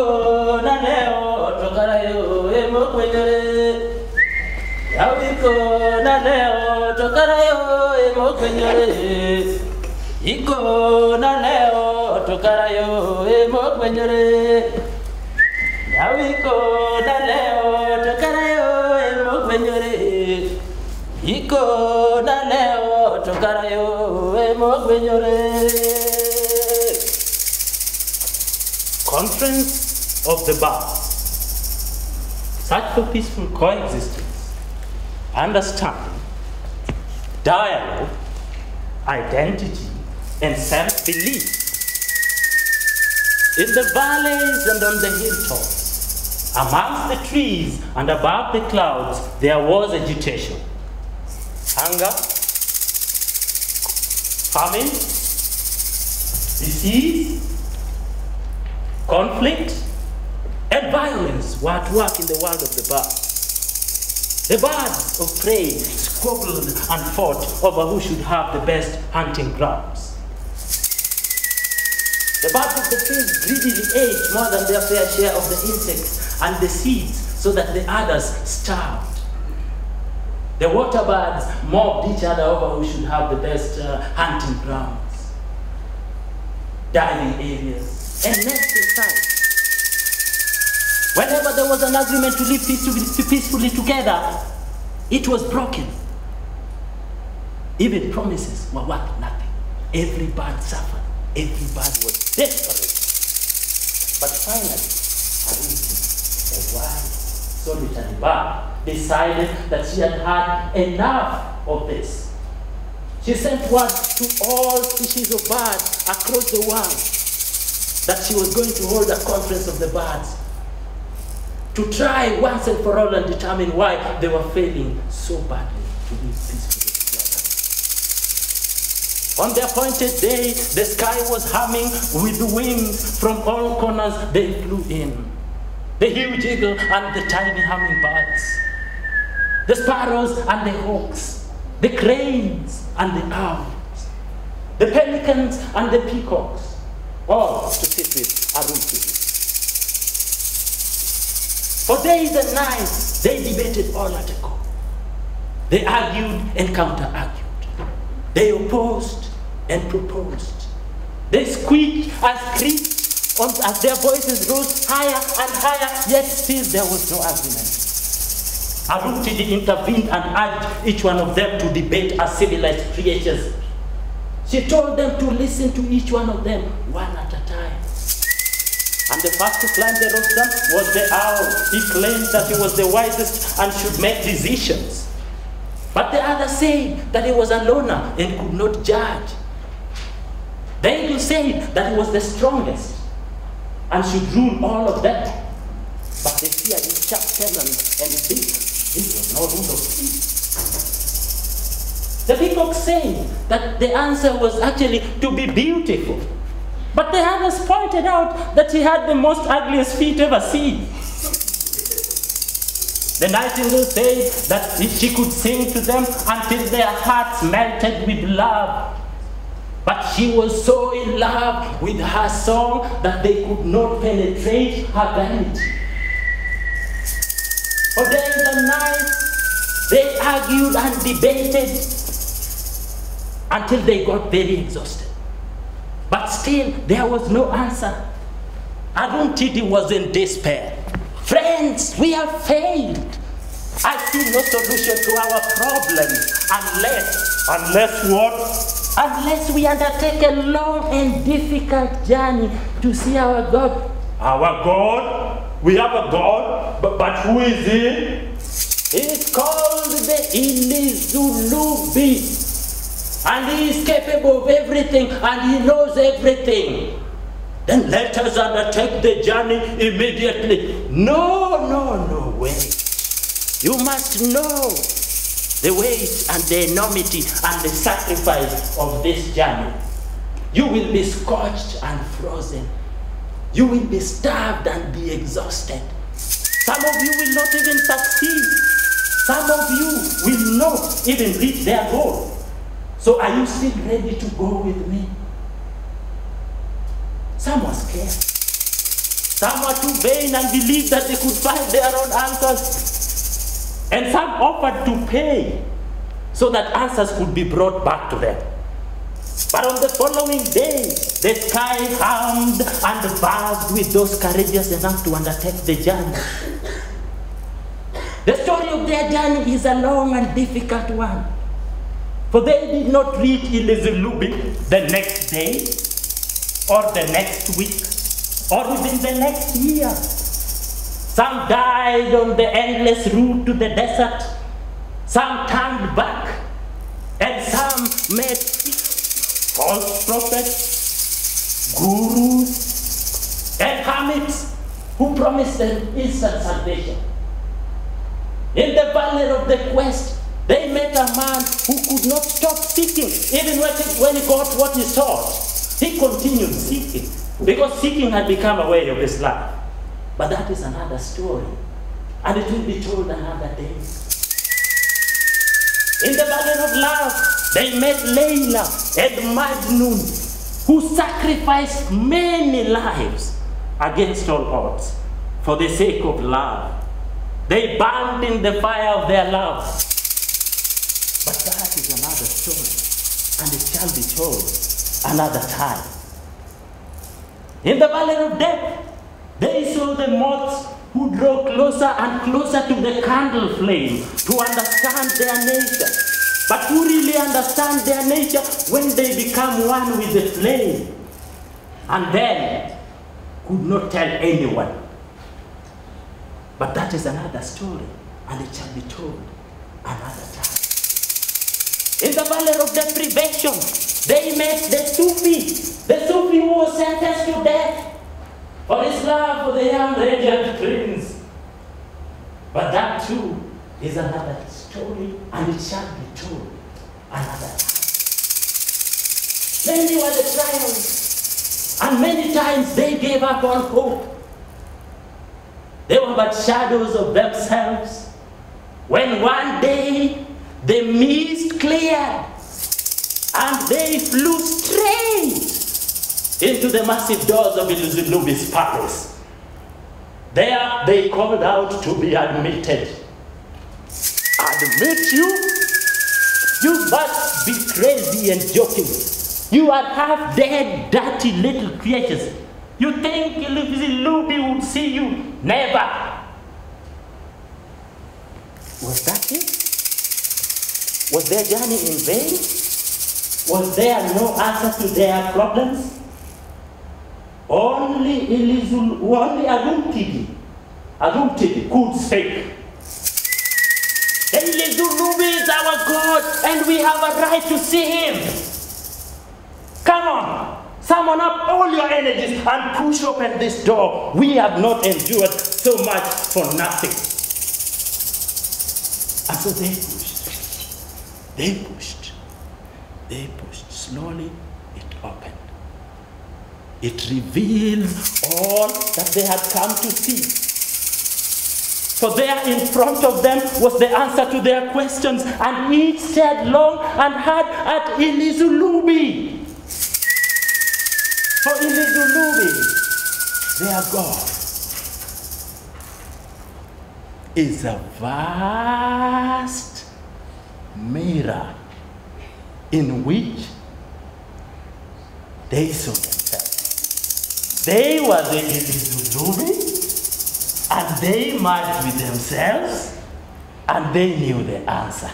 Iko na leo tokarayo emokwenyore. Yawiko na leo tokarayo emokwenyore. Iko na leo tokarayo emokwenyore. Yawiko na leo tokarayo emokwenyore. Iko na leo tokarayo emokwenyore. Conference of the Bards. Search for peaceful coexistence, understanding, dialogue, identity, and self-belief. In the valleys and on the hilltops, amongst the trees and above the clouds, there was agitation. Hunger, famine, disease, conflict, and violence were at work in the world of the birds. The birds of prey squabbled and fought over who should have the best hunting grounds. The birds of the trees greedily ate more than their fair share of the insects and the seeds so that the others starved. The water birds mobbed each other over who should have the best hunting grounds, diving areas, and nesting sites. Whenever there was an agreement to live peacefully together, it was broken. Even promises were worth nothing. Every bird suffered. Every bird was desperate. But finally, Aruti, a wise, solitary bird, decided that she had had enough of this. She sent word to all species of birds across the world that she was going to hold a conference of the birds to try once and for all and determine why they were failing so badly to live peacefully together. On the appointed day, the sky was humming with wings from all corners. They flew in. The huge eagle and the tiny hummingbirds, the sparrows and the hawks, the cranes and the owls, the pelicans and the peacocks, all to sit with Aruti. For days and nights, they debated all at a go. They argued and counter-argued. They opposed and proposed. They squeaked and screeched as their voices rose higher and higher, yet still there was no agreement. Aruti intervened and urged each one of them to debate as civilized creatures. She told them to listen to each one of them one at a time. And the first to climb the rostrum was the owl. He claimed that he was the wisest and should make decisions. But the other said that he was a loner and could not judge. The eagle said that he was the strongest and should rule all of them. But they feared his sharp talons and beak. This was no rule of peace. The peacock said that the answer was actually to be beautiful. But the others pointed out that he had the most ugliest feet ever seen. The nightingale said that she could sing to them until their hearts melted with love. But she was so in love with her song that they could not penetrate her vanity. For days and nights, they argued and debated until they got very exhausted. But still, there was no answer. Aruntidi was in despair. Friends, we have failed. I see no solution to our problems unless what? Unless we undertake a long and difficult journey to see our God. Our God? We have a God, but who is he? He is called the Ilizulubi. And he is capable of everything, and he knows everything. Then let us undertake the journey immediately. No, wait. You must know the weight and the enormity and the sacrifice of this journey. You will be scorched and frozen. You will be starved and be exhausted. Some of you will not even succeed. Some of you will not even reach their goal. So are you still ready to go with me? Some were scared. Some were too vain and believed that they could find their own answers. And some offered to pay so that answers could be brought back to them. But on the following day, the sky hummed and buzzed with those courageous enough to undertake the journey. The story of their journey is a long and difficult one. For they did not reach Ilizulubi the next day, or the next week, or even the next year. Some died on the endless route to the desert. Some turned back, and some met false prophets, gurus, and hermits who promised them instant salvation. In the valley of the quest, they met a man who could not stop seeking. Even when he got what he sought, he continued seeking, because seeking had become a way of his life. But that is another story, and it will be told another day. In the valley of love, they met Layla and Majnun, who sacrificed many lives against all odds for the sake of love. They burned in the fire of their love. But that is another story, and it shall be told another time. In the valley of death, they saw the moths who draw closer and closer to the candle flame to understand their nature. But who really understand their nature when they become one with the flame, and then could not tell anyone. But that is another story, and it shall be told another time. In the valley of deprivation, they met the Sufi who was sentenced to death for his love for the young radiant prince. But that too is another story, and it shall be told another time. Many were the trials, and many times they gave up on hope. They were but shadows of themselves, when one day the mist cleared and they flew straight into the massive doors of Ilizulubi's palace. There they called out to be admitted. Admit you? You must be crazy and joking. You are half dead, dirty little creatures. You think Ilizulubi would see you? Never. Was that it? Was their journey in vain? Was there no answer to their problems? Only Agumtidi could speak. Ilizulubi is our God, and we have a right to see him. Come on. Summon up all your energies and push open this door. We have not endured so much for nothing. And so they pushed. Slowly it opened. It revealed all that they had come to see. For there in front of them was the answer to their questions, and each stared long and hard at Ilizulubi. For Ilizulubi, their God, is a vast mirror in which they saw themselves. They were the Ilizulubi, and they merged with themselves, and they knew the answer.